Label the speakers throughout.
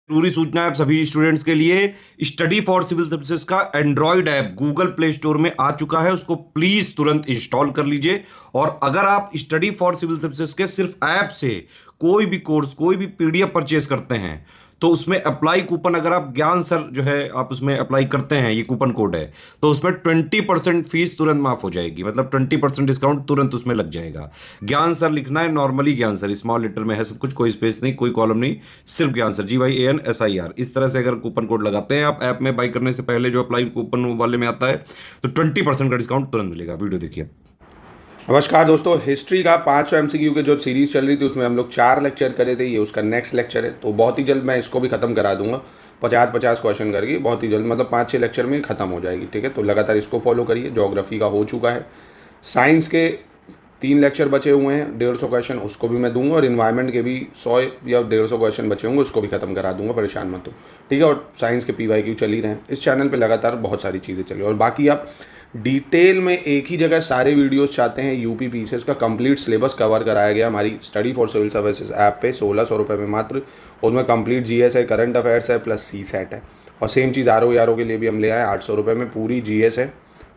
Speaker 1: जरूरी सूचना है आप सभी स्टूडेंट्स के लिए। स्टडी फॉर सिविल सर्विसेज का Android app Google play store में आ चुका है, उसको प्लीज तुरंत इंस्टॉल कर लीजिए। और अगर आप स्टडी फॉर सिविल सर्विसेज के सिर्फ ऐप से कोई भी कोर्स, कोई भी पीडीएफ परचेज करते हैं तो उसमें अप्लाई कूपन, अगर आप ज्ञान सर जो है आप उसमें अप्लाई करते हैं, ये कूपन कोड है, तो उसमें 20% फीस तुरंत माफ हो जाएगी। मतलब 20% डिस्काउंट तुरंत उसमें लग जाएगा। ज्ञान सर लिखना है, नॉर्मली ज्ञान सर स्मॉल लेटर में है सब कुछ, कोई स्पेस नहीं, कोई कॉलम नहीं, सिर्फ ज्ञान सर GYANSIR। इस तरह से अगर कूपन कोड लगाते हैं आप ऐप में बाई करने से पहले, जो अप्लाई कूपन वाले में आता है, तो 20% का डिस्काउंट तुरंत मिलेगा। वीडियो देखिए।
Speaker 2: नमस्कार दोस्तों, हिस्ट्री का 500 MCQ के जो सीरीज़ चल रही थी उसमें हम लोग 4 लेक्चर करे थे। ये उसका नेक्स्ट लेक्चर है, तो बहुत ही जल्द मैं इसको भी ख़त्म करा दूंगा। 50-50 क्वेश्चन करके बहुत ही जल्द, मतलब 5-6 लेक्चर में ख़त्म हो जाएगी। ठीक है, तो लगातार इसको फॉलो करिए। ज्योग्राफी का हो चुका है, साइंस के 3 लेक्चर बचे हुए हैं, 150 क्वेश्चन, उसको भी मैं दूंगा। और इन्वायरमेंट के भी 100 या 150 क्वेश्चन बचे होंगे, उसको भी खत्म करा दूंगा, परेशान मत हो। ठीक है, और साइंस के PYQ चल ही रहे हैं। इस चैनल पर लगातार बहुत सारी चीज़ें चल रही हैं। और बाकी आप डिटेल में एक ही जगह सारे वीडियोस चाहते हैं, यूपी पीसीएस का कंप्लीट सिलेबस कवर कराया गया हमारी study for civil services app पे 1600 रुपये में मात्र। उसमें कंप्लीट GS है, करंट अफेयर्स है, प्लस CSAT है। और सेम चीज़ RO के लिए भी हम ले आए 800 रुपये में। पूरी GS है,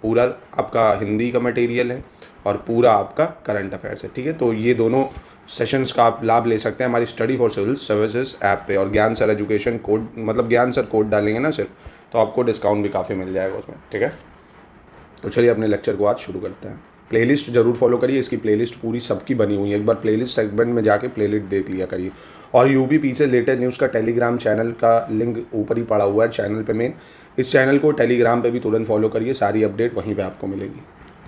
Speaker 2: पूरा आपका हिंदी का मटेरियल है और पूरा आपका करंट अफेयर्स है। ठीक है, तो ये दोनों सेशंस का आप लाभ ले सकते हैं हमारी study for civil services app पे। और ज्ञान सर एजुकेशन कोड, मतलब ज्ञान सर कोड डालेंगे ना सिर्फ, तो आपको डिस्काउंट भी काफ़ी मिल जाएगा उसमें। ठीक है, तो चलिए अपने लेक्चर को आज शुरू करते हैं। प्लेलिस्ट जरूर फॉलो करिए, इसकी प्लेलिस्ट पूरी सबकी बनी हुई है। एक बार प्लेलिस्ट सेगमेंट में जाके प्लेलिस्ट देख लिया करिए। और यूपी पीछे लेटेस्ट न्यूज़ का टेलीग्राम चैनल का लिंक ऊपर ही पड़ा हुआ है चैनल पे मेन। इस चैनल को टेलीग्राम पे भी तुरंत फॉलो करिए, सारी अपडेट वहीं पे आपको मिलेगी।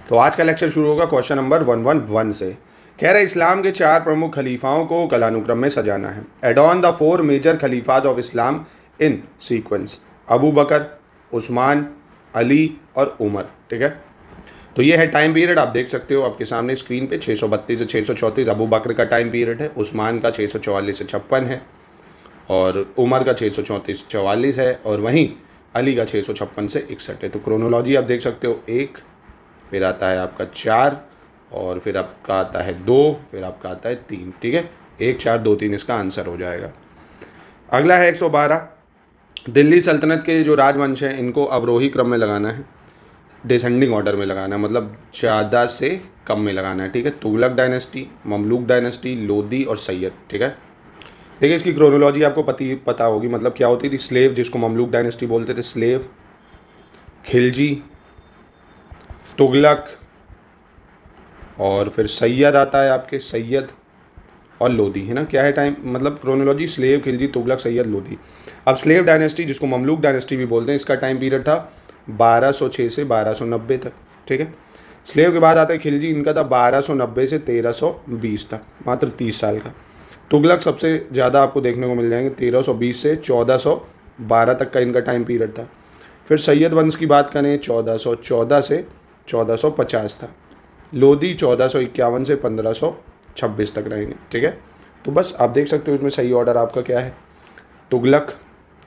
Speaker 2: तो आज का लेक्चर शुरू होगा क्वेश्चन नंबर 111 से। कह रहे इस्लाम के 4 प्रमुख खलीफाओं को कालानुक्रम में सजाना है। एडॉन the 4 major caliphs of Islam in sequence. Abu Bakr, Usman, Ali और उमर। ठीक है, तो ये है टाइम पीरियड, आप देख सकते हो आपके सामने स्क्रीन पे। 632 से 634 अबू बकर का टाइम पीरियड है, उस्मान का 644 से 56 है, और उमर का 634 से 44 है, और वहीं अली का 656 से 61 है। तो क्रोनोलॉजी आप देख सकते हो, 1, फिर आता है आपका 4, और फिर आपका आता है 2, फिर आपका आता है 3। ठीक है, 1, 4, 2, 3 इसका आंसर हो जाएगा। अगला है 112। दिल्ली सल्तनत के जो राजवंश हैं इनको अवरोही क्रम में लगाना है, डिसेंडिंग ऑर्डर में लगाना है, मतलब ज़्यादा से कम में लगाना है। ठीक है, Tughlaq dynasty, Mamluk dynasty, Lodi और सैयद। ठीक है, देखिए इसकी क्रोनोलॉजी आपको पता होगी, मतलब क्या होती थी। स्लेव, जिसको ममलूक डायनेस्टी बोलते थे, स्लेव, खिलजी, तुगलक, और फिर सैयद आता है आपके, सैयद और लोदी, है ना। क्या है टाइम, मतलब क्रोनोलॉजी, स्लेव, खिलजी, तुगलक, सैयद, लोदी। अब स्लेव डायनेस्टी, जिसको ममलूक डायनेस्टी भी बोलते हैं, इसका टाइम पीरियड था 1206 से 1290 तक। ठीक है, स्लेव के बाद आता है खिलजी, इनका था 1290 से 1320 तक, मात्र 30 साल का। तुगलक सबसे ज़्यादा आपको देखने को मिल जाएंगे, 1320 से 1412 तक का इनका टाइम पीरियड था। फिर सैयद वंश की बात करें, 1414 से 1450 था। लोदी 1451 से 1526 तक रहेंगे। ठीक है, तो बस आप देख सकते हो इसमें सही ऑर्डर आपका क्या है, तुगलक,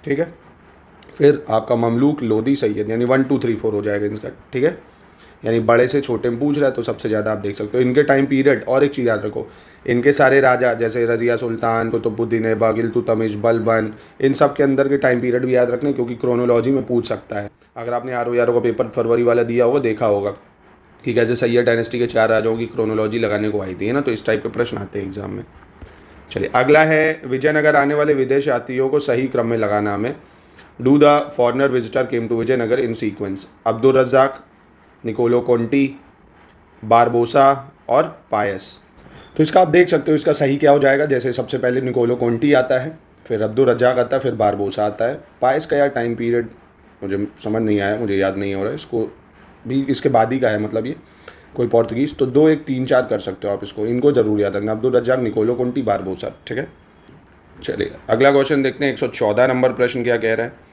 Speaker 2: ठीक है, फिर आपका ममलूक, लोदी, सैयद, यानी 1 2 3 4 हो जाएगा इनका। ठीक है, यानी बड़े से छोटे में पूछ रहा है तो सबसे ज़्यादा आप देख सकते हो इनके टाइम पीरियड। और एक चीज़ याद रखो, इनके सारे राजा जैसे रज़िया सुल्तान, कुतुबुद्दीन ऐबक, इल्तुतमिश, बलबन, इन सब के अंदर के टाइम पीरियड भी याद रखने, क्योंकि क्रोनोलॉजी में पूछ सकता है। अगर आपने RO का पेपर फरवरी वाला दिया होगा, देखा होगा कि कैसे सैयद डायनेस्टी के 4 राजाओं की क्रोनोलॉजी लगाने को आई थी, है ना। तो इस टाइप के प्रश्न आते हैं एग्जाम में। चलिए अगला है, विजयनगर आने वाले विदेश यात्रियों को सही क्रम में लगाना हमें। Do the foreigner visitor came to Vijayanagar in sequence. Abdul Razzaq, Niccolo Conti, Barbosa और पायस। तो इसका आप देख सकते हो इसका सही क्या हो जाएगा। जैसे सबसे पहले निकोलो कोंटी आता है, फिर अब्दुल रज़ाक आता है, फिर बारबोसा आता है। पायस का यार टाइम पीरियड मुझे समझ नहीं आया, मुझे याद नहीं हो रहा है, इसको भी इसके बाद ही का है, मतलब ये कोई पोर्तुगीज़। तो 2 1 3 4 कर सकते हो आप इसको, इनको जरूर याद रखना, Abdul Razzaq, Niccolo Conti, Barbosa. ठीक है, चलिए अगला क्वेश्चन देखते हैं। 114 नंबर प्रश्न क्या कह रहा है,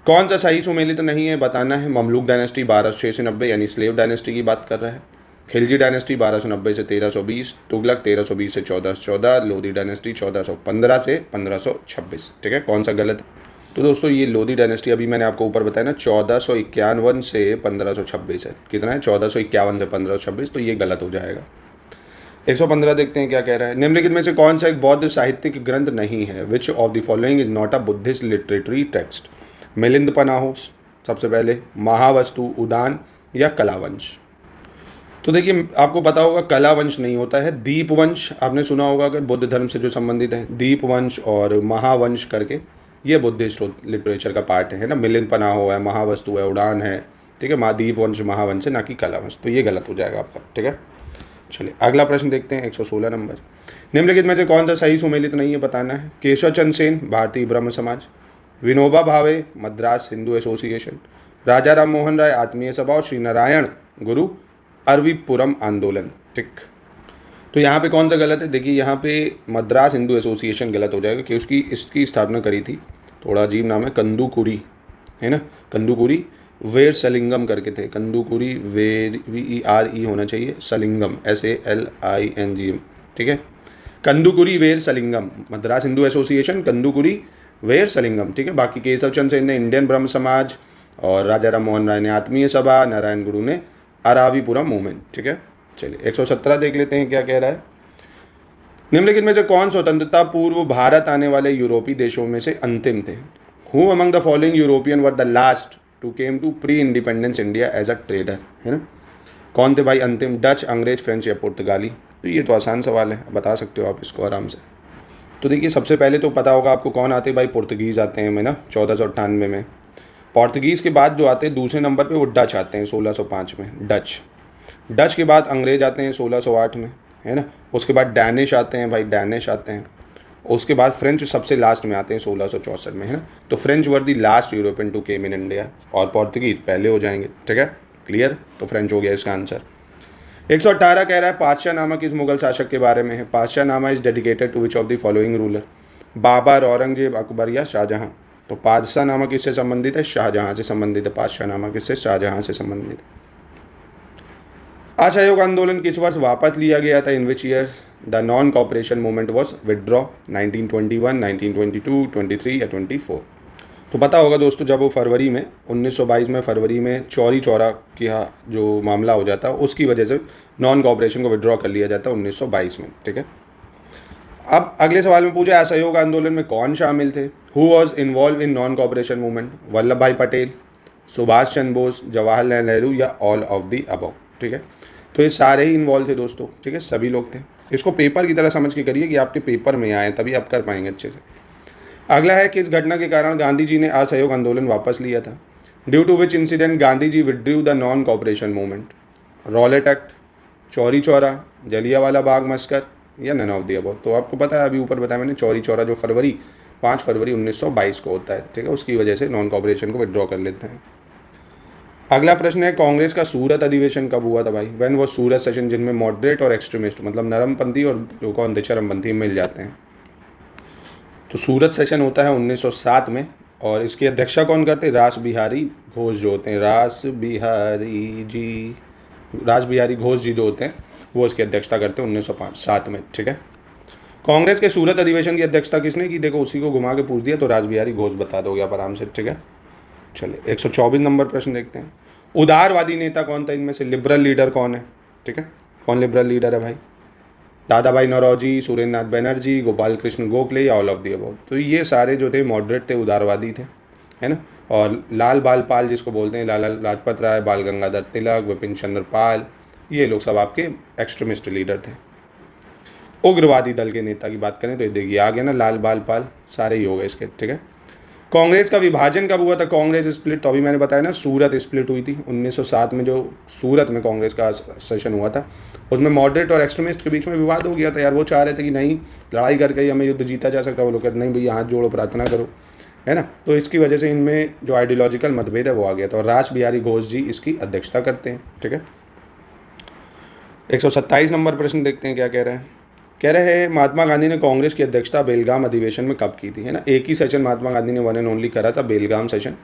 Speaker 2: कौन सा सही सुमेलित नहीं है बताना है। ममलूक डायनेस्टी 1206 से 90, यानी स्लेव डायनेस्टी की बात कर रहा है। खिलजी डायनेस्टी 1290 से 1320, तुगलक 1320 से 1414, लोदी डायनेस्टी 1415 से 1526। ठीक है, कौन सा गलत है। तो दोस्तों ये लोदी डायनेस्टी अभी मैंने आपको ऊपर बताया ना, 1451 से 1526 है। कितना है, 1451 से 1526, तो ये गलत हो जाएगा। 115 देखते हैं क्या कह रहा है। निम्नलिखित में से कौन सा एक बौद्ध साहित्यिक ग्रंथ नहीं है? Which of the following is not a Buddhist literary text? Milinda Panho सबसे पहले, महावस्तु, उदान या कलावंश? तो देखिए आपको पता होगा कलावंश नहीं होता है, दीपवंश आपने सुना होगा अगर बुद्ध धर्म से जो संबंधित है, दीपवंश और महावंश करके ये बुद्धिस्ट लिटरेचर का पार्ट है ना। मिलिंद पनाहो है, महावस्तु है, उड़ान है, ठीक है, दीपवंश महावंश है, ना कि कलावंश। तो ये गलत हो जाएगा आपका, ठीक है। चलिए अगला प्रश्न देखते हैं, 116 नंबर। निम्नलिखित में से कौन सा सही सुमेलित नहीं है बताना है? केशव चंद्र सेन, भारतीय ब्रह्म समाज, विनोबा भावे, मद्रास हिंदू एसोसिएशन, राजा राम मोहन राय, आत्मीय सभा, और श्री नारायण गुरु, अरविपुरम आंदोलन। ठीक, तो यहाँ पे कौन सा गलत है? देखिए यहाँ पे मद्रास हिंदू एसोसिएशन गलत हो जाएगा, कि इसकी स्थापना करी थी, थोड़ा अजीब नाम है, कंदुकुरी है ना, कंदुकुरी वेर सलिंगम करके थे, कंदुकुरी वेर VERE होना चाहिए, सलिंगम SALINGM, ठीक है, Kandukuri Veeresalingam, Madras Hindu association, Kandukuri Veeresalingam, ठीक है। बाकी केशव चंद्र सेन ने इंडियन ब्रह्म समाज, और राजा राम मोहन राय ने आत्मीय सभा, नारायण गुरु ने अरावीपुरम मूवमेंट, ठीक है। चलिए 117 देख लेते हैं क्या कह रहा है। निम्नलिखित में से कौन स्वतंत्रता पूर्व भारत आने वाले यूरोपीय देशों में से अंतिम थे? Who among the following European were the last to came to pre independence India as a trader, है ना। कौन थे भाई अंतिम? डच, अंग्रेज, फ्रेंच या पुर्तगाली? तो ये तो आसान सवाल है, बता सकते हो आप इसको आराम से। तो देखिए सबसे पहले तो पता होगा आपको कौन आते हैं भाई, पुर्तगीज़ आते हैं ना 1498 में। पोर्तुगीज़ के बाद जो आते हैं दूसरे नंबर पे वो डच आते हैं 1605 में, डच के बाद अंग्रेज आते हैं 1608 में, है ना। उसके बाद डैनिश आते हैं भाई, डैनिश आते हैं। उसके बाद फ्रेंच सबसे लास्ट में आते हैं 1664 में, है ना। तो French were the last European to came in India, और पोर्तुगीज़ पहले हो जाएंगे, ठीक है, क्लियर। तो फ्रेंच हो गया इसका आंसर। 118 कह रहा है पातशाह नामा किस मुगल शासक के बारे में है? Padshahnama is dedicated to which of the following ruler? Babur, Aurangzeb, Akbar या शाहजहां? तो पातशाह नामा किससे संबंधित है? शाहजहां से संबंधित है। पातशाह नामा किससे? शाहजहां से संबंधित है। असहयोग आंदोलन किस वर्ष वापस लिया गया था? In which year the non cooperation movement was withdraw? 1921, 1922, 23 या 24? तो पता होगा दोस्तों, जब वो फरवरी में 1922 में फरवरी में चौरी चौरा का जो मामला हो जाता है उसकी वजह से नॉन कॉपरेशन को विड्रॉ कर लिया जाता है 1922 में, ठीक है। अब अगले सवाल में पूछा असहयोग आंदोलन में कौन शामिल थे? Who was involve in non cooperation movement? Vallabh Bhai Patel, Subhash Chandra Bose, Jawaharlal Nehru या ऑल ऑफ दी अबव, ठीक है। तो ये सारे ही इन्वॉल्व थे दोस्तों, ठीक है, सभी लोग थे। इसको पेपर की तरह समझ के करिए कि आपके पेपर में आए, तभी आप कर पाएंगे अच्छे से। अगला है किस घटना के कारण गांधी जी ने असहयोग आंदोलन वापस लिया था? Due to which incident Gandhi ji withdrew the non cooperation movement? Rowlatt act, Chauri Chaura, Jallianwala Bagh massacre या नन ऑफ द अबव? तो आपको पता है, अभी ऊपर बताया मैंने, चौरी चौरा जो 5 फरवरी 1922 को होता है, ठीक है, उसकी वजह से नॉन कॉपरेशन को विड्रॉ कर लेते हैं। अगला प्रश्न है कांग्रेस का सूरत अधिवेशन कब हुआ था भाई? व्हेन वो सूरत सेशन, जिनमें मॉडरेट और एक्सट्रीमिस्ट मतलब नरमपंथी और जो कौन थे चरमपंथी मिल जाते हैं। तो सूरत सेशन होता है 1907 में, और इसकी अध्यक्षता कौन करते? रास बिहारी घोष जो होते हैं, रास बिहारी घोष जी जो होते हैं वो इसकी अध्यक्षता करते हैं 1907 में, ठीक है। कांग्रेस के सूरत अधिवेशन की अध्यक्षता किसने की? देखो उसी को घुमा के पूछ दिया तो रास बिहारी घोष बता दोगे आप आराम से, ठीक है। चलिए 124 नंबर प्रश्न देखते हैं। उदारवादी नेता कौन था इनमें से? लिबरल लीडर कौन है, ठीक है, कौन लिबरल लीडर है भाई? दादा भाई नौरोजी, सुरेंद्र नाथ बनर्जी, गोपाल कृष्ण गोखले या ऑल ऑफ दी अबव? तो ये सारे जो थे मॉडरेट थे, उदारवादी थे, है ना। और लाल बाल पाल जिसको बोलते हैं, लाला लाजपत राय, बाल गंगाधर तिलक, विपिन चंद्र पाल, ये लोग सब आपके एक्सट्रीमिस्ट लीडर थे। उग्रवादी दल के नेता की बात करें तो ये देखिए आ गया ना, लाल बाल पाल, सारे ही हो गए इसके, ठीक है। कांग्रेस का विभाजन कब हुआ था? कांग्रेस स्प्लिट, तो अभी मैंने बताया ना, सूरत स्प्लिट हुई थी 1907 में, जो सूरत में कांग्रेस का सेशन हुआ था, उसमें मॉडरेट और एक्सट्रीमिस्ट के बीच में विवाद हो गया था यार। वो चाह रहे थे कि नहीं, लड़ाई करके ही हमें युद्ध जीता जा सकता है, वो लोग कहते नहीं भैया हाथ जोड़ो प्रार्थना करो, है ना। तो इसकी वजह से इनमें जो आइडियोलॉजिकल मतभेद है वो आ गया था, और रास बिहारी घोष जी इसकी अध्यक्षता करते हैं, ठीक है। 127 नंबर प्रश्न देखते हैं क्या कह रहे हैं। कह रहे हैं महात्मा गांधी ने कांग्रेस की अध्यक्षता बेलगाम अधिवेशन में कब की थी, है ना। एक ही सेशन महात्मा गांधी ने वन एंड ओनली करा था, बेलगाम सेशन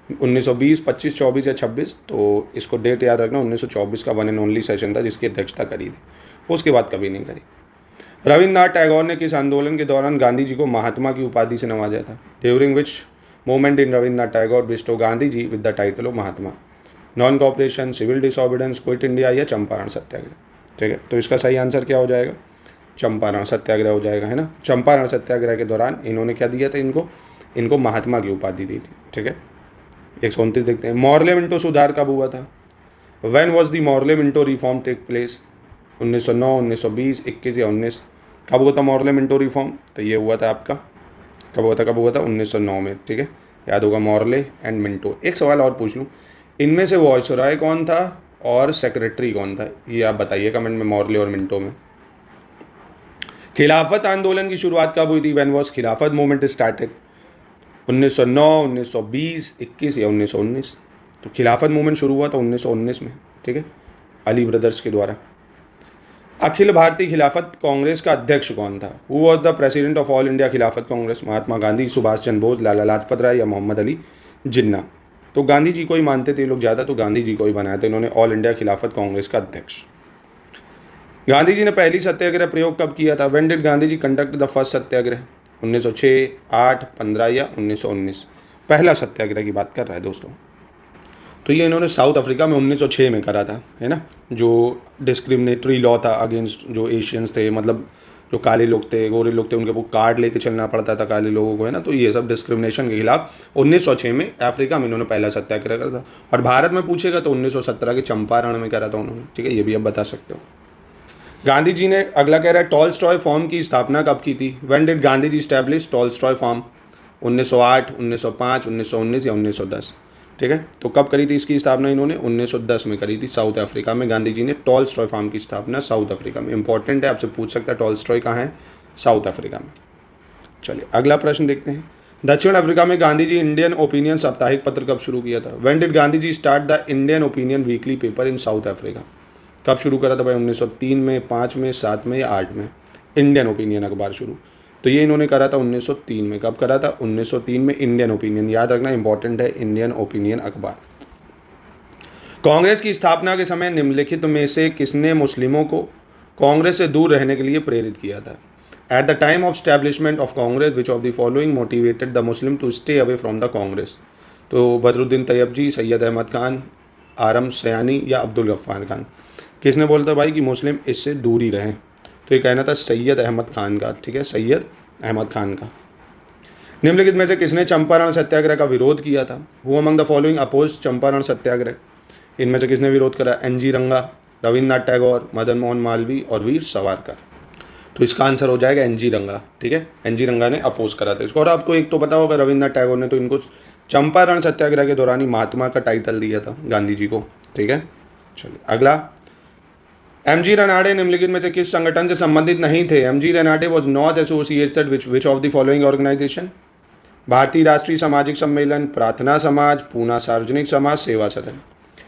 Speaker 2: 1920, 25, 24 या 26। तो इसको डेट याद रखना, 1924 का वन एंड ओनली सेशन था जिसकी अध्यक्षता करी थी, उसके बाद कभी नहीं करी। रविन्द्रनाथ टैगोर ने किस आंदोलन के दौरान गांधी जी को महात्मा की उपाधि से नवाजा था? During which moment in Rabindranath Tagore bestowed Gandhi ji with the title of Mahatma? Non cooperation, civil disobedience, quit India या चंपारण सत्याग्रह, ठीक है। तो इसका सही आंसर क्या हो जाएगा? चंपारण सत्याग्रह हो जाएगा, है ना। चंपारण सत्याग्रह के दौरान इन्होंने क्या दिया था, इनको महात्मा की उपाधि दी थी, ठीक है। 129 देखते हैं, मॉर्ले मिंटो सुधार कब हुआ था। When was the Morley Minto reform take place. 1909, 1920, 21 या 19। कब हुआ था मॉर्ले मिंटो रिफॉर्म, तो ये हुआ था आपका, कब हुआ था 1909 में, ठीक है। याद होगा मॉर्ले एंड मिंटो। एक सवाल और पूछ लूँ, इनमें से वॉइसरॉय कौन था और सेक्रेटरी कौन था, ये आप बताइए कमेंट में, मॉर्ले और मिंटो में। खिलाफत आंदोलन की शुरुआत कब हुई थी, व्हेन वाज खिलाफत मूवमेंट स्टार्टेड। 1909, 1920, 21 या 1919। तो खिलाफत मूवमेंट शुरू हुआ था 1919 में, ठीक है, अली ब्रदर्स के द्वारा। अखिल भारतीय खिलाफत कांग्रेस का अध्यक्ष कौन था। Who was the president of all India खिलाफत कांग्रेस। महात्मा गांधी, सुभाष चंद्र बोस, लाला लाजपत राय या मोहम्मद अली जिन्ना। तो गांधी जी को ही मानते थे लोग ज़्यादा, तो गांधी जी को ही बनाया था इन्होंने ऑल इंडिया खिलाफत कांग्रेस का अध्यक्ष। गांधी जी ने पहली सत्याग्रह प्रयोग कब किया था। When did Gandhi ji conduct the first Satyagraha. 1906, 8, 15 या 1919। पहला सत्याग्रह की बात कर रहा है दोस्तों। तो ये इन्होंने साउथ अफ्रीका में 1906 में करा था, है ना, जो डिस्क्रिमिनेटरी लॉ था अगेंस्ट जो एशियंस थे, मतलब जो काले लोग थे, गोरे लोग थे, उनके वो कार्ड लेके चलना पड़ता था काले लोगों को, है ना। तो ये सब डिस्क्रिमिनेशन के खिलाफ 1906 में अफ्रीका में इन्होंने पहला सत्याग्रह करा था। और भारत में पूछेगा तो 1917 के चंपारण में करा था उन्होंने, ठीक है, ये भी आप बता सकते हो। गांधी जी ने, अगला कह रहा है, टॉलस्टॉय फॉर्म की स्थापना कब की थी। When did Gandhi ji establish Tolstoy farm. 1908, 1905, 1919 या 1910, ठीक है। तो कब करी थी इसकी स्थापना इन्होंने, 1910 में करी थी, साउथ अफ्रीका में गांधी जी ने टॉलस्टॉय फार्म की स्थापना साउथ अफ्रीका में। इंपॉर्टेंट है, आपसे पूछ सकता है टॉलस्टॉय कहाँ है, साउथ अफ्रीका में। चलिए अगला प्रश्न देखते हैं। दक्षिण अफ्रीका में गांधी जी इंडियन ओपिनियन साप्ताहिक पत्र कब शुरू किया था। When did Gandhi ji start the Indian Opinion weekly paper in South Africa. कब शुरू करा था भाई, 1903 में, 5 में, 7 में या 8 में। इंडियन ओपिनियन अखबार शुरू, तो ये इन्होंने करा था 1903 में। कब करा था, 1903 में। इंडियन ओपिनियन याद रखना, इंपॉर्टेंट है, इंडियन ओपिनियन अखबार। कांग्रेस की स्थापना के समय निम्नलिखित में से किसने मुस्लिमों को कांग्रेस से दूर रहने के लिए प्रेरित किया था। At the time of establishment of Congress which of the following motivated the Muslim to stay away from the Congress. तो बदरुद्दीन तैयब जी, सैयद अहमद खान, आरम सयानी या अब्दुल गफ्फार खान। किसने बोलता भाई कि मुस्लिम इससे दूर ही रहें, तो ये कहना था सैयद अहमद खान का, ठीक है, सैयद अहमद खान का। निम्नलिखित में से किसने चंपारण सत्याग्रह का विरोध किया था। Who among the following oppose Champaran satyagraha. इनमें से किसने विरोध करा, एन.जी. रंगा, रविन्द्रनाथ टैगोर, मदन मोहन मालवीय और वीर सावरकर। तो इसका आंसर हो जाएगा एन.जी. रंगा, ठीक है, एन.जी. रंगा ने अपोज करा था इसको। और आपको एक तो पता होगा, रविन्द्रनाथ टैगोर ने तो इनको चंपारण सत्याग्रह के दौरान ही महात्मा का टाइटल दिया था गांधी जी को, ठीक है। चलिए अगला, एम.जी. रनाडे निम्नलिखित में से किस संगठन से संबंधित नहीं थे। M G. Ranade was not associated which of the following organization. भारतीय राष्ट्रीय सामाजिक सम्मेलन, प्रार्थना समाज, पूना सार्वजनिक समाज, सेवा सदन।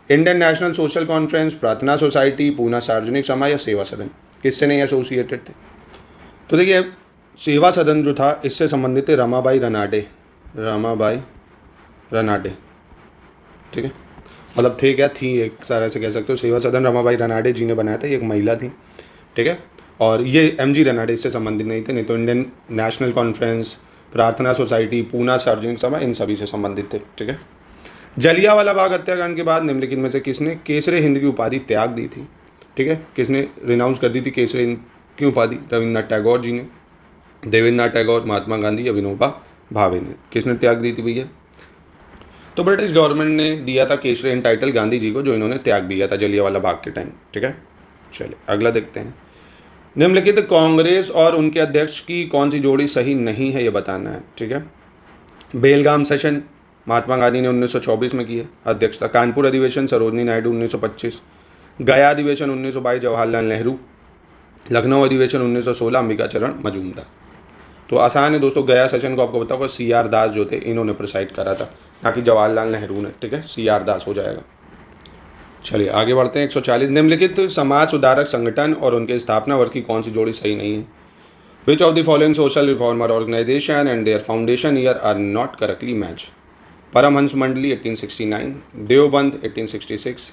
Speaker 2: इंडियन नेशनल सोशल कॉन्फ्रेंस, प्रार्थना सोसाइटी, पूना सार्वजनिक समाज या सेवा सदन। किससे नहीं एसोसिएटेड थे। तो देखिए सेवा सदन जो था इससे संबंधित थे रमाबाई रनाडे, रमाबाई रनाडे, ठीक है, मतलब थे क्या, थी, एक सारा से कह सकते हो। सेवा सदन रमाबाई रनाडे जी ने बनाया था, ये एक महिला थी, ठीक है। और ये एम.जी. रनाडे इससे संबंधित नहीं थे, नहीं तो इंडियन नेशनल कॉन्फ्रेंस, प्रार्थना सोसाइटी, पूना सार्वजनिक सभा, इन सभी से संबंधित थे, ठीक है। जलियांवाला बाग हत्याकांड के बाद निम्नलिखित में से किसने केसरे हिंद की उपाधि त्याग दी थी, ठीक है, किसने रिनाउंस कर दी थी केसरे हिंद की उपाधि। रविन्द्रनाथ टैगोर जी ने, देवेंद्रनाथ टैगोर, महात्मा गांधी या विनोबा भावे ने। किसने त्याग दी थी भैया, तो ब्रिटिश गवर्नमेंट ने दिया था केसरी हिंद टाइटल गांधी जी को, जो इन्होंने त्याग दिया था जलियांवाला बाग के टाइम, ठीक है। चलिए अगला देखते हैं। निम्नलिखित कांग्रेस और उनके अध्यक्ष की कौन सी जोड़ी सही नहीं है, ये बताना है, ठीक है। बेलगाम सेशन महात्मा गांधी ने 1924 में की है अध्यक्षता। कानपुर अधिवेशन सरोजनी नायडू 1925। गया अधिवेशन 1922 जवाहरलाल नेहरू। लखनऊ अधिवेशन 1916 अंबिका चरण मजूमदार। तो आसान है दोस्तों, गया सेशन को आपको पता होगा सी.आर. दास जो थे इन्होंने प्रिसाइड करा था, ना कि जवाहरलाल नेहरू ने, ठीक है, सी.आर. दास हो जाएगा। चलिए आगे बढ़ते हैं। 140 निम्नलिखित समाज सुधारक संगठन और उनके स्थापना वर्ष की कौन सी जोड़ी सही नहीं है। Which of the following social reformer organization and their foundation year are not correctly match. Paramhansa Mandali 1869, Deoband 1866,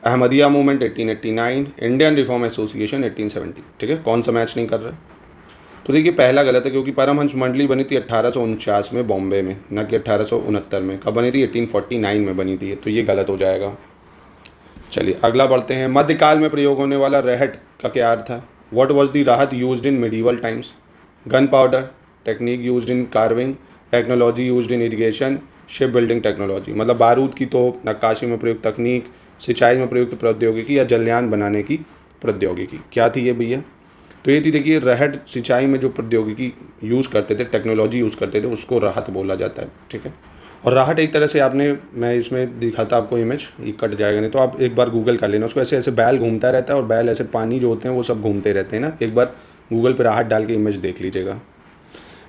Speaker 2: Ahmadiya movement 1889, Indian reform association 1870, ठीक है, कौन सा मैच नहीं कर रहा। तो देखिए पहला गलत है, क्योंकि परमहंस मंडली बनी थी 1849 में बॉम्बे में, न कि 1869 में। कब बनी थी, 1849 में बनी थी, तो ये गलत हो जाएगा। चलिए अगला बढ़ते हैं। मध्यकाल में प्रयोग होने वाला रहट का क्या अर्थ था। व्हाट वाज द राहत used in medieval times? Gun powder, technique used in carving, technology used in irrigation, ship building technology. मतलब बारूद की तोप, नक्काशी में प्रयुक्त तकनीक, सिंचाई में प्रयुक्त प्रौद्योगिकी या जलयान बनाने की प्रौद्योगिकी। क्या थी ये भैया? तो ये थी, देखिए, रहट सिंचाई में जो प्रौद्योगिकी यूज़ करते थे, टेक्नोलॉजी यूज़ करते थे, उसको राहत बोला जाता है। ठीक है। और राहट एक तरह से मैं इसमें दिखाता आपको इमेज, ये कट जाएगा नहीं तो आप एक बार गूगल कर लेना उसको। ऐसे ऐसे बैल घूमता रहता है और बैल ऐसे पानी जो होते हैं वो सब घूमते रहते हैं ना। एक बार गूगल पर राहट डाल के इमेज देख लीजिएगा।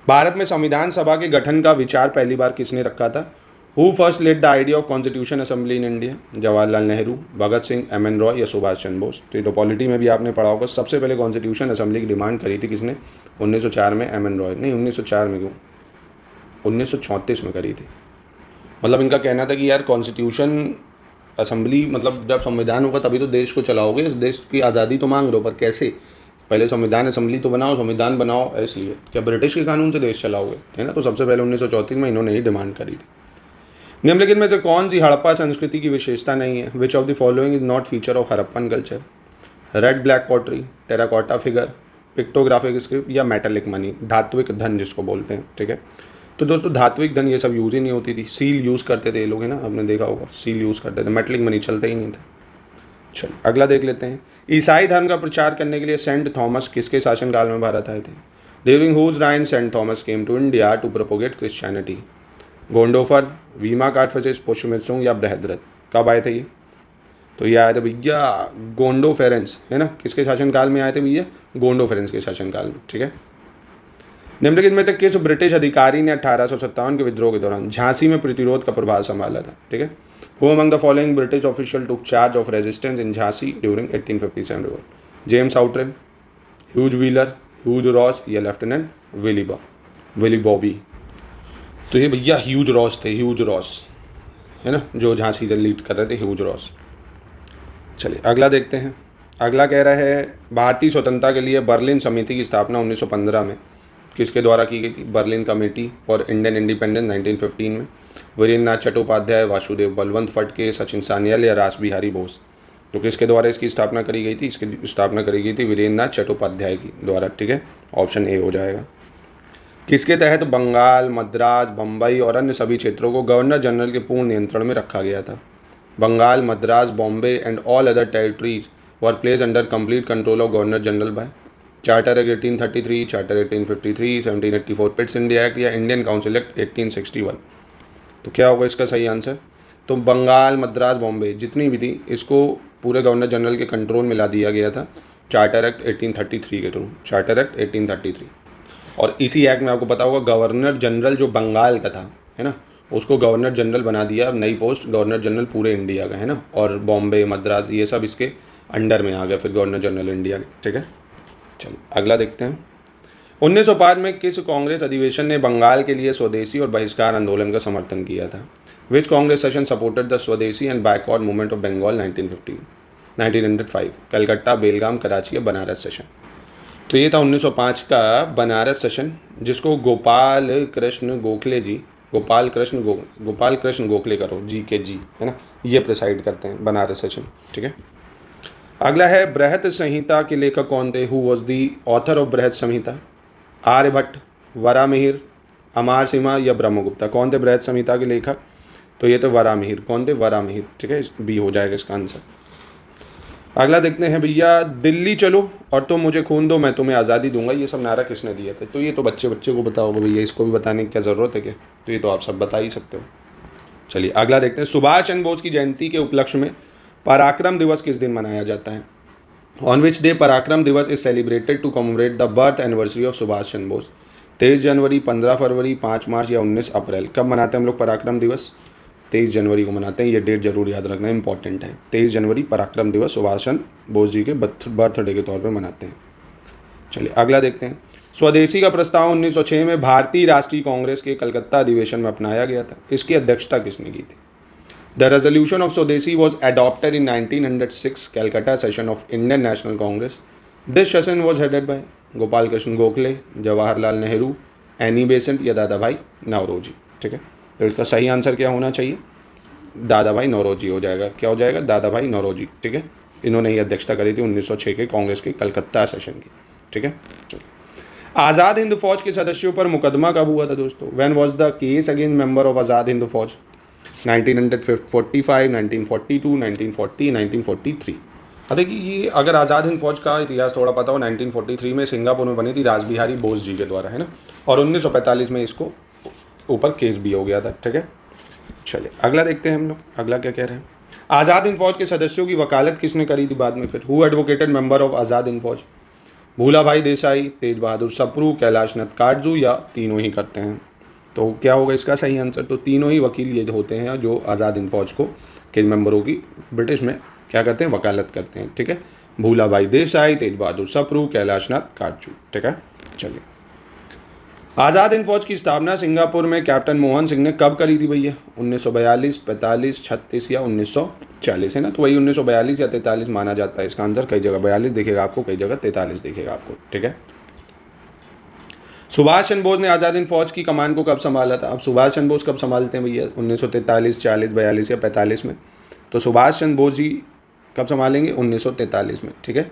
Speaker 2: भारत में संविधान सभा के गठन का विचार पहली बार किसने रखा था? Who first led the idea of constitution assembly in India? Jawaharlal Nehru, Bhagat Singh, M N. Roy या सुभाष चंद्र बोस? तो ये तो पॉलिटी में भी आपने पढ़ा होगा। सबसे पहले कॉन्स्टिट्यूशन असेंबली की डिमांड करी थी किसने? 1904 में एम.एन. रॉय। नहीं, 1904 में क्यों, 1934 में करी थी। मतलब इनका कहना था कि यार कॉन्स्टिट्यूशन असेंबली, मतलब जब संविधान होगा तभी तो देश को चलाओगे, इस देश की आज़ादी तो मांग रहे हो, पर कैसे? पहले संविधान असेंबली तो बनाओ, संविधान बनाओ। इसलिए क्या ब्रिटिश के कानून से देश चलाओगे, है ना? तो सबसे पहले 1934 में इन्होंने ही डिमांड करी थी। निम्नलिखित में से कौन सी हड़प्पा संस्कृति की विशेषता नहीं है? Which of the following is not feature of Harappan culture? Red black pottery, terracotta figure, pictographic script या मेटालिक मनी, धात्विक धन जिसको बोलते हैं। ठीक है। तो दोस्तों धात्विक धन ये सब यूज़ ही नहीं होती थी, सील यूज़ करते थे ये लोग, है ना? आपने देखा होगा, सील यूज़ करते थे, मेटलिक मनी चलता ही नहीं था। चलो अगला देख लेते हैं। ईसाई धर्म का प्रचार करने के लिए सेंट थॉमस किसके शासनकाल में भारत आए थे? During whose reign saint Thomas came to India to propagate Christianity? Gondophares, Vima Kadphises, पुष्यमित्सुंग या बृहद्रथ? कब आए थे ये? तो ये आए थे भैया गोंडोफेरेंस, है ना? किसके शासनकाल में आए थे भैया? गोंडोफेरेंस के शासनकाल में। ठीक है। निम्नलिखित में से किस ब्रिटिश अधिकारी ने 1857 के विद्रोह के दौरान झांसी में प्रतिरोध का प्रभाव संभाला था? ठीक है। Who among the following British official took charge of resistance in Jhansi during 1857 revolt? James Outram, Hugh Wheeler, Hugh Rose या लेफ्टिनेंट विली बॉबी? तो ये भैया ह्यूज रॉस थे, ह्यूज रॉस, है ना, जो झांसी लीड कर रहे थे, ह्यूज रॉस। चलिए अगला देखते हैं। अगला कह रहा है भारतीय स्वतंत्रता के लिए बर्लिन समिति की स्थापना 1915 में किसके द्वारा की गई थी? Berlin committee for Indian independence 1915 में। वीरेंद्र नाथ चट्टोपाध्याय, वासुदेव बलवंत फडके, सचिन सान्याल या रास बिहारी बोस? तो किसके द्वारा इसकी स्थापना करी गई थी? इसकी स्थापना करी गई थी वीरेंद्र नाथ चट्टोपाध्याय की द्वारा। ठीक है, ऑप्शन ए हो जाएगा। किसके तहत बंगाल, मद्रास, बम्बई और अन्य सभी क्षेत्रों को गवर्नर जनरल के पूर्ण नियंत्रण में रखा गया था? Bengal, Madras, Bombay and all other territories were place under complete control of governor general by? Charter act 1833, charter 1853, 1784 Pitt's India act या इंडियन काउंसिल एक्ट 1861? तो क्या होगा इसका सही आंसर? तो बंगाल, मद्रास, बॉम्बे जितनी भी थी इसको पूरे गवर्नर जनरल के कंट्रोल में ला दिया गया था चार्टर एक्ट 1833 के थ्रू, चार्टर एक्ट 1833। और इसी एक्ट में आपको पता होगा गवर्नर जनरल जो बंगाल का था, है ना, उसको गवर्नर जनरल बना दिया, नई पोस्ट गवर्नर जनरल पूरे इंडिया का, है ना। और बॉम्बे, मद्रास ये सब इसके अंडर में आ गए फिर गवर्नर जनरल इंडिया के। ठीक है, चलो अगला देखते हैं। 1905 में किस कांग्रेस अधिवेशन ने बंगाल के लिए स्वदेशी और बहिष्कार आंदोलन का समर्थन किया था? Which Congress session supported the swadeshi and backward movement of Bengal 1905? Calcutta, Belgaum, Karachi या बनारस सेशन? तो ये था 1905 का बनारस सेशन, जिसको गोपाल कृष्ण गोखले करो जी, है ना, ये प्रिसाइड करते हैं बनारस सेशन। ठीक है। अगला है बृहत संहिता के लेखक कौन थे? Who was the author of बृहत संहिता? आर्यभट्ट, वरामिहिर, अमार सिम्हा या ब्रह्मगुप्ता? कौन थे बृहत संहिता के लेखक? तो ये थे वरामिहिर। कौन थे? वरामिहिर। ठीक है, बी हो जाएगा इसका आंसर। अगला देखते हैं भैया, दिल्ली चलो और तुम मुझे खून दो मैं तुम्हें आज़ादी दूंगा, ये सब नारा किसने दिए थे? तो ये तो बच्चे को बताओगे भैया, इसको भी बताने की क्या ज़रूरत है क्या? तो ये तो आप सब बता ही सकते हो। चलिए अगला देखते हैं। सुभाष चंद्र बोस की जयंती के उपलक्ष्य में पराक्रम दिवस किस दिन मनाया जाता है? On which day Parakram Diwas is celebrated to commemorate the birth anniversary of Subhash Chandra Bose? 23 जनवरी, 15 फरवरी, 5 मार्च या 19 अप्रैल? कब मनाते हैं हम लोग पराक्रम दिवस? 23 जनवरी को मनाते हैं। ये डेट जरूर याद रखना, इंपॉर्टेंट है। 23 जनवरी पराक्रम दिवस सुभाष चंद्र बोस जी के बर्थडे के तौर पर मनाते हैं। चलिए अगला देखते हैं। स्वदेशी का प्रस्ताव 1906 में भारतीय राष्ट्रीय कांग्रेस के कलकत्ता अधिवेशन में अपनाया गया था। इसकी अध्यक्षता किसने की थी? द रेजोल्यूशन ऑफ स्वदेशी was adopted in 1906 Calcutta session of Indian National Congress. This session was headed by Gopal Krishna Gokhale, Jawaharlal Nehru, Annie Besant या दादा भाई नौरोजी? ठीक है, तो इसका सही आंसर क्या होना चाहिए? दादा भाई नौरोजी हो जाएगा। क्या हो जाएगा? दादा भाई नौरोजी। ठीक है, इन्होंने ही अध्यक्षता करी थी 1906 के कांग्रेस के कलकत्ता सेशन की। ठीक है, चलिए। आज़ाद हिंद फौज के सदस्यों पर मुकदमा कब हुआ था दोस्तों? When was the case against member of Azad Hind Fauj? 1945, 1942, 1940, 1943। देखिए, ये अगर आज़ाद हिंद फौज का इतिहास थोड़ा पता हो, 1943 में सिंगापुर में बनी थी रासबिहारी बोस जी के द्वारा, है ना, और 1945 में इसको ऊपर केस भी हो गया था। ठीक है, चलिए अगला देखते हैं हम लोग, अगला क्या कह रहे हैं। आज़ाद हिंद फौज के सदस्यों की वकालत किसने करी थी बाद में फिर? Who advocated member of Azad Hind फौज? भूला भाई देसाई, तेज बहादुर सप्रू, कैलाश नाथ काटजू, या तीनों ही करते हैं? तो क्या होगा इसका सही आंसर? तो तीनों ही वकील ये होते हैं जो आज़ाद हिंद फौज को के मेंबरों की ब्रिटिश में क्या करते हैं? वकालत करते हैं। ठीक है, भूला भाई देसाई, तेज बहादुर सप्रू, कैलाश नाथ काटजू। ठीक है, चलिए। आज़ाद हिंद फौज की स्थापना सिंगापुर में कैप्टन मोहन सिंह ने कब करी थी भैया? 1942, 45, 36 या 1940, है ना? तो वही 1942 या 43 माना जाता है इसका आंसर। कई जगह 42 दिखेगा आपको, कई जगह 43 दिखेगा आपको। ठीक है, सुभाष चंद्र बोस ने आज़ाद हिंद फौज की कमान को कब संभाला था? अब सुभाष चंद्र बोस कब संभालते हैं भैया? 1943, 40, 42 या 45 में? तो सुभाष चंद्र बोस जी कब संभालेंगे? 1943 में। ठीक है,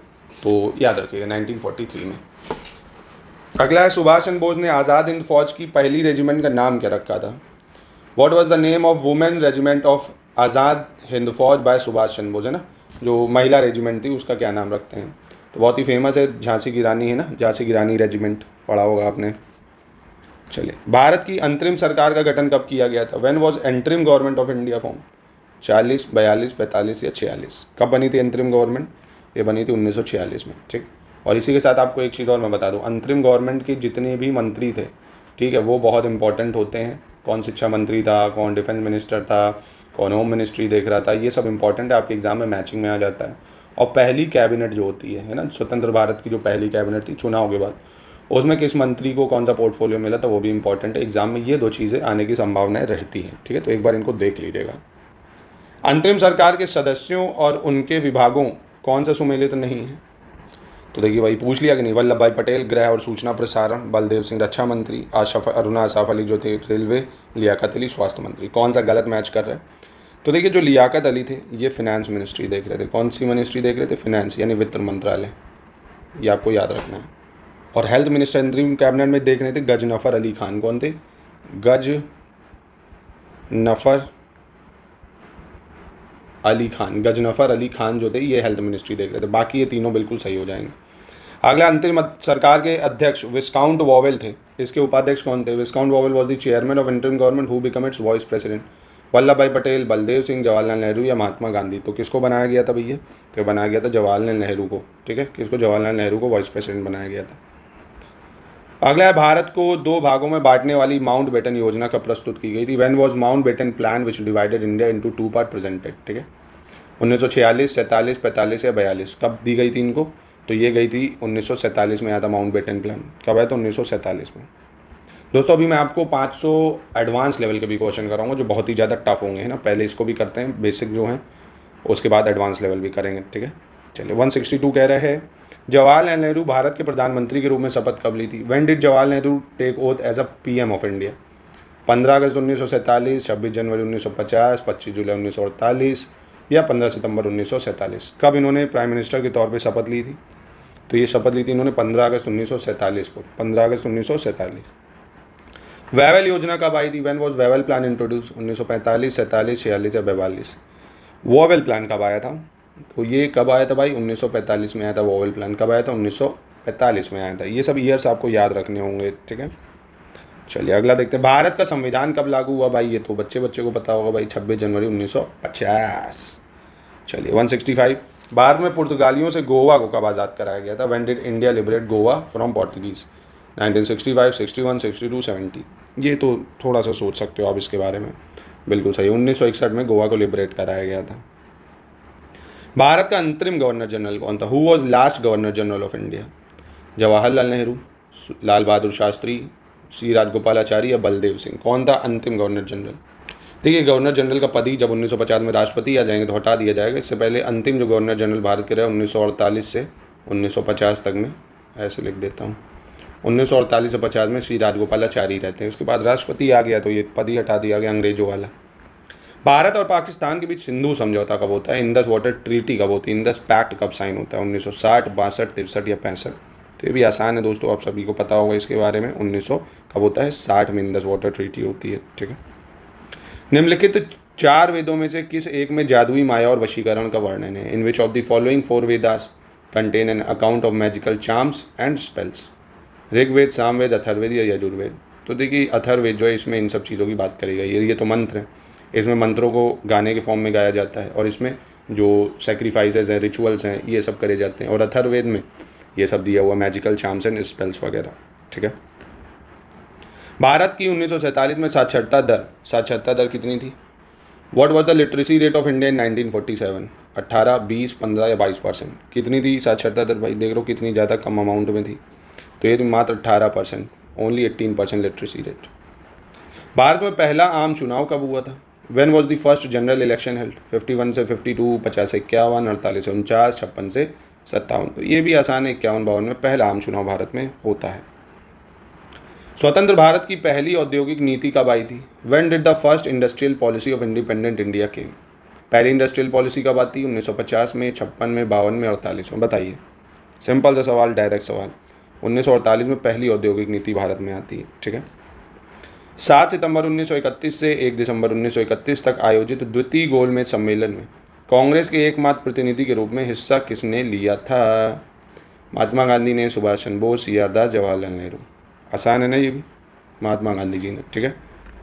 Speaker 2: तो याद रखिएगा 1943 में। अगला है, सुभाष चंद्र बोस ने आज़ाद हिंद फौज की पहली रेजिमेंट का नाम क्या रखा था? What was the name of women regiment of Azad Hind Fauj by Subhash Chandra Bose, है ना? जो महिला रेजिमेंट थी उसका क्या नाम रखते हैं? तो बहुत ही फेमस है, झांसी की रानी, है ना, झांसी की रानी रेजिमेंट, पढ़ा होगा आपने। चलिए, भारत की अंतरिम सरकार का गठन कब किया गया था? When was interim government of India form? 40, 42, 45 या 46? कब बनी थी अंतरिम गवर्नमेंट? ये बनी थी 1946 में। ठीक, और इसी के साथ आपको एक चीज़ और मैं बता दूं, अंतरिम गवर्नमेंट के जितने भी मंत्री थे, ठीक है, वो बहुत इंपॉर्टेंट होते हैं। कौन शिक्षा मंत्री था, कौन डिफेंस मिनिस्टर था, कौन होम मिनिस्ट्री देख रहा था, ये सब इंपॉर्टेंट है, आपके एग्जाम में मैचिंग में आ जाता है। और पहली कैबिनेट जो होती है ना, स्वतंत्र भारत की जो पहली कैबिनेट थी चुनाव के बाद, उसमें किस मंत्री को कौन सा पोर्टफोलियो मिला था वो भी इंपॉर्टेंट है। एग्जाम में ये दो चीज़ें आने की संभावनाएं रहती हैं। ठीक है, तो एक बार इनको देख लीजिएगा। अंतरिम सरकार के सदस्यों और उनके विभागों कौन सा सुमेलित नहीं है? तो देखिए भाई, पूछ लिया कि नहीं। वल्लभ भाई पटेल गृह और सूचना प्रसारण, बलदेव सिंह रक्षा मंत्री, अरुणा आसाफ अली जो थे रेलवे, लियाकत अली स्वास्थ्य मंत्री। कौन सा गलत मैच कर रहे हैं? तो देखिए, जो लियाकत अली थे ये फिनेंस मिनिस्ट्री देख रहे थे। कौन सी मिनिस्ट्री देख रहे थे? फिनेंस, यानी वित्त मंत्रालय, ये आपको याद रखना है। और हेल्थ मिनिस्टर इंतरिम कैबिनेट में देख रहे थे गजनफर अली खान। कौन थे? गजनफर अली खान जो थे ये हेल्थ मिनिस्ट्री देख रहे थे। बाकी ये तीनों बिल्कुल सही हो जाएंगे। अगला, अंतरिम सरकार के अध्यक्ष विस्काउंट वॉवेल थे। इसके उपाध्यक्ष कौन थे? Viscount Wavell was the chairman of interim government who become its vice president. Vallabh Bhai Patel, Baldev Singh, Jawaharlal Nehru या महात्मा गांधी? तो किसको बनाया गया था भैया? तो बनाया गया था जवाहरलाल नेहरू को। ठीक है, किसको? जवाहरलाल नेहरू को वाइस प्रेसिडेंट बनाया गया था। अगला है, भारत को दो भागों में बांटने वाली माउंट बेटन योजना कब प्रस्तुत की गई थी? When was Mountbatten plan which divided India into two part presented? ठीक है, 1946, 47, 45 या 42? कब दी गई थी इनको? तो ये गई थी 1947 में आया था माउंट बेटन प्लान। कब आया था? 1947 में। दोस्तों, अभी मैं आपको 500 एडवांस लेवल के भी क्वेश्चन कराऊंगा जो बहुत ही ज़्यादा टफ होंगे, है ना। पहले इसको भी करते हैं, बेसिक जो हैं, उसके बाद एडवांस लेवल भी करेंगे। ठीक है, चलिए। 162 कह रहे हैं, जवाहरलाल नेहरू भारत के प्रधानमंत्री के रूप में शपथ कब ली थी? When did Jawaharlal Nehru take oath as a PM of India? 15 अगस्त 1947, 26 जनवरी 1950, 25 जुलाई 1948 या 15 सितंबर 1947? कब इन्होंने प्राइम मिनिस्टर के तौर पे शपथ ली थी? तो ये शपथ ली थी इन्होंने 15 अगस्त 1947 को। 15 अगस्त 1947। वेवल योजना कब आई थी? When was Wavell plan introduce? 1945, 47, 46 या 42? वोवेल प्लान कब आया था? तो ये कब आया था भाई? 1945 में आया था वोवेल प्लान। कब आया था? 1945 में आया था। ये सब ईयर्स आपको याद रखने होंगे। ठीक है, चलिए अगला देखते हैं। भारत का संविधान कब लागू हुआ भाई? ये तो बच्चे को पता होगा भाई, 26 जनवरी 1950। चलिए 165, भारत में पुर्तगालियों से गोवा को कब आज़ाद कराया गया था? When did India liberate Goa from Portuguese? 1965, 61, 62, 70? ये तो थोड़ा सा सोच सकते हो आप इसके बारे में। बिल्कुल सही, 1961 में गोवा को लिबरेट कराया गया था। भारत का अंतरिम गवर्नर जनरल कौन था? Who was last governor general of India? Jawaharlal Nehru, Lal Bahadur Shastri, Shri Rajagopalachari या बलदेव सिंह? कौन था अंतिम गवर्नर जनरल? देखिए, गवर्नर जनरल का पद ही जब 1950 में राष्ट्रपति आ जाएंगे तो हटा दिया जाएगा। इससे पहले अंतिम जो गवर्नर जनरल भारत के रहे 1948 से 1950 तक में, ऐसे लिख देता हूँ, 1948 से 50 में श्री राजगोपालाचारी रहते हैं। उसके बाद राष्ट्रपति आ गया तो ये पद ही हटा दिया गया, अंग्रेजों वाला। भारत और पाकिस्तान के बीच सिंधु समझौता कब होता है? इंडस वाटर ट्रीटी कब होती है? इंडस पैक्ट कब साइन होता है? 1960, 62, 63 या 65? तो ये भी आसान है दोस्तों, आप सभी को पता होगा इसके बारे में। 1900 कब होता है? 60 में इंडस वाटर ट्रीटी होती है, ठीक है। निम्नलिखित 4 वेदों में से किस एक में जादुई माया और वशीकरण का वर्णन है? In which of the following 4 Vedas contain an account of magical charms and spells? Rigveda, Samaveda, Atharvaveda या यजुर्वेद? तो देखिए अथर्ववेद जो है इसमें इन सब चीज़ों की बात करेगा। ये तो मंत्र है, इसमें मंत्रों को गाने के फॉर्म में गाया जाता है और इसमें जो सेक्रीफाइसेस हैं, रिचुअल्स हैं, ये सब करे जाते हैं। और अथर्ववेद में ये सब दिया हुआ मैजिकल चार्म्स एंड स्पेल्स वगैरह, ठीक है। भारत की 1947 में साक्षरता दर कितनी थी? What was the literacy rate of India in 1947? 18, 20, 15 या 22%? कितनी थी साक्षरता दर भाई? देख लो कितनी ज़्यादा कम अमाउंट में थी। तो ये मात्र 18%, ओनली 18% लिटरेसी रेट। भारत में पहला आम चुनाव कब हुआ था? When was the first general election held? 51 से 52, 50 से 51, 48 से 49, 56 से 57? तो ये भी आसान है, 51-52 में पहला आम चुनाव भारत में होता है। स्वतंत्र भारत की पहली औद्योगिक नीति कब आई थी? When did the first industrial policy of independent India came? पहली इंडस्ट्रियल पॉलिसी कब आती है? 1950 में, 56 में, 52 में, 48 में? बताइए, सिंपल सा सवाल, डायरेक्ट सवाल। 1948 में पहली औद्योगिक नीति भारत में आती है, ठीक है। 7 सितंबर 1931 से 1 दिसंबर 1931 तक आयोजित द्वितीय गोलमेज सम्मेलन में कांग्रेस के एकमात्र प्रतिनिधि के रूप में हिस्सा किसने लिया था? महात्मा गांधी ने, सुभाष चंद्र बोस, सी.आर. दास, जवाहरलाल नेहरू? आसान है ना ये भी, महात्मा गांधी जी ने, ठीक है।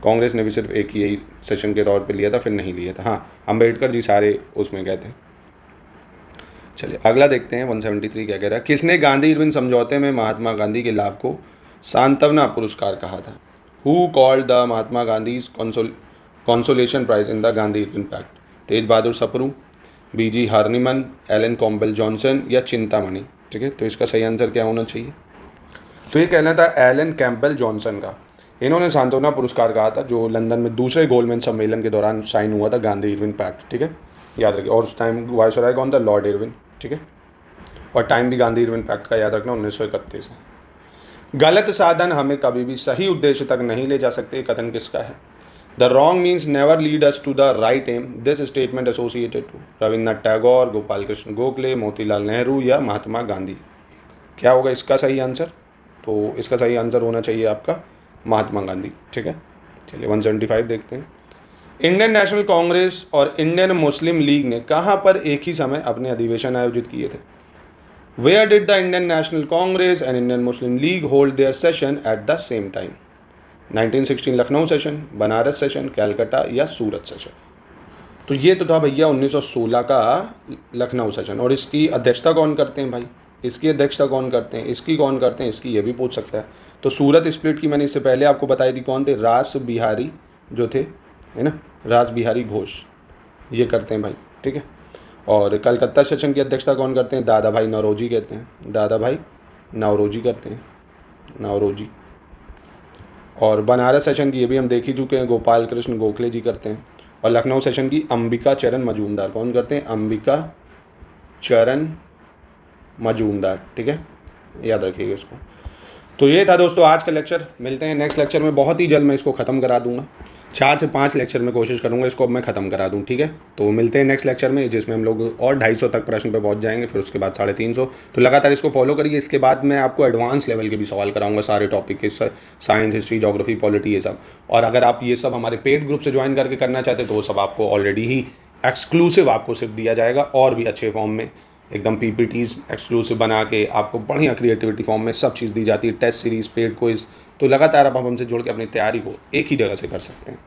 Speaker 2: कांग्रेस ने भी सिर्फ एक ही सेशन के तौर पे लिया था, फिर नहीं लिया था। हाँ, अम्बेडकर जी सारे उसमें गए थे। चलिए अगला देखते हैं, 173 क्या कह रहा है। किसने गांधी इरविन समझौते में महात्मा गांधी के लाभ को सांत्वना पुरस्कार कहा था? Who called the Mahatma Gandhi consolation prize in the Gandhi Irwin pact? Tej Bahadur Sapru, B G Horniman, Alan Campbell Johnson या चिंतामणि? ठीक है, तो इसका सही आंसर क्या होना चाहिए? तो ये कहना था एलन कैम्पबेल जॉनसन का। इन्होंने सांत्वना पुरस्कार कहा था, जो लंदन में दूसरे गोलमेज सम्मेलन के दौरान साइन हुआ था, गांधी इरविन पैक्ट, ठीक है, याद रखिए। और उस टाइम वायसराय कौन था? लॉर्ड इरविन, ठीक है। और टाइम भी गांधी इरविन पैक्ट का याद रखना, 1931 है। गलत साधन हमें कभी भी सही उद्देश्य तक नहीं ले जा सकते, कथन किसका है? The wrong means never lead us to the right aim, this statement associated to Rabindranath Tagore, Gopal Krishna Gokhale, Motilal Nehru या महात्मा गांधी? क्या होगा इसका सही आंसर? तो इसका सही आंसर होना चाहिए आपका महात्मा गांधी, ठीक है। चलिए 175 देखते हैं। इंडियन नेशनल कांग्रेस और इंडियन मुस्लिम लीग ने कहाँ पर एक ही समय अपने अधिवेशन आयोजित किए थे? Where did the Indian national Congress and Indian Muslim League hold their session at the same time? 1916 Lucknow session, Banaras session, Calcutta या सूरत सेशन? तो ये तो था भैया 1916 का लखनऊ सेशन। और इसकी अध्यक्षता कौन करते हैं भाई? इसकी अध्यक्षता कौन करते हैं? इसकी कौन करते हैं? इसकी ये भी पूछ सकता है। तो सूरत स्प्लिट की मैंने इससे पहले आपको बताई थी, कौन थे? रास बिहारी जो थे, है ना, रास बिहारी घोष, ये करते हैं भाई, ठीक है। और कलकत्ता सेशन की अध्यक्षता कौन करते हैं? दादा भाई नौरोजी कहते हैं, दादा भाई नौरोजी करते हैं, नौरोजी। और बनारस सेशन की ये भी हम देख ही चुके हैं, गोपाल कृष्ण गोखले जी करते हैं। और लखनऊ सेशन की अंबिका चरण मजूमदार कौन करते हैं? अंबिका चरण मजूमदार, ठीक है, याद रखिएगा इसको। तो ये था दोस्तों आज का लेक्चर। मिलते हैं नेक्स्ट लेक्चर में, बहुत ही जल्द मैं इसको ख़त्म करा दूंगा। 4 से 5 लेक्चर में कोशिश करूंगा इसको अब मैं ख़त्म करा दूं, ठीक है। तो मिलते हैं नेक्स्ट लेक्चर में, जिसमें हम लोग और 250 तक प्रश्न पे पहुंच जाएंगे, फिर उसके बाद 350। तो लगातार इसको फॉलो करिए। इसके बाद मैं आपको एडवांस लेवल के भी सवाल कराऊंगा, सारे टॉपिक के, साइंस, हिस्ट्री, ज्योग्राफी, पॉलिटी, ये सब। और अगर आप ये सब हमारे पेड ग्रुप से ज्वाइन करके करना चाहते तो वो सब आपको ऑलरेडी ही एक्सक्लूसिव आपको सिर्फ दिया जाएगा, और भी अच्छे फॉर्म में एकदम PPTs एक्सक्लूसिव बना के आपको बढ़िया क्रिएटिविटी फॉर्म में सब चीज़ दी जाती है, टेस्ट सीरीज, पेड क्विज। तो लगातार आप हमसे जुड़ के अपनी तैयारी को एक ही जगह से कर सकते हैं।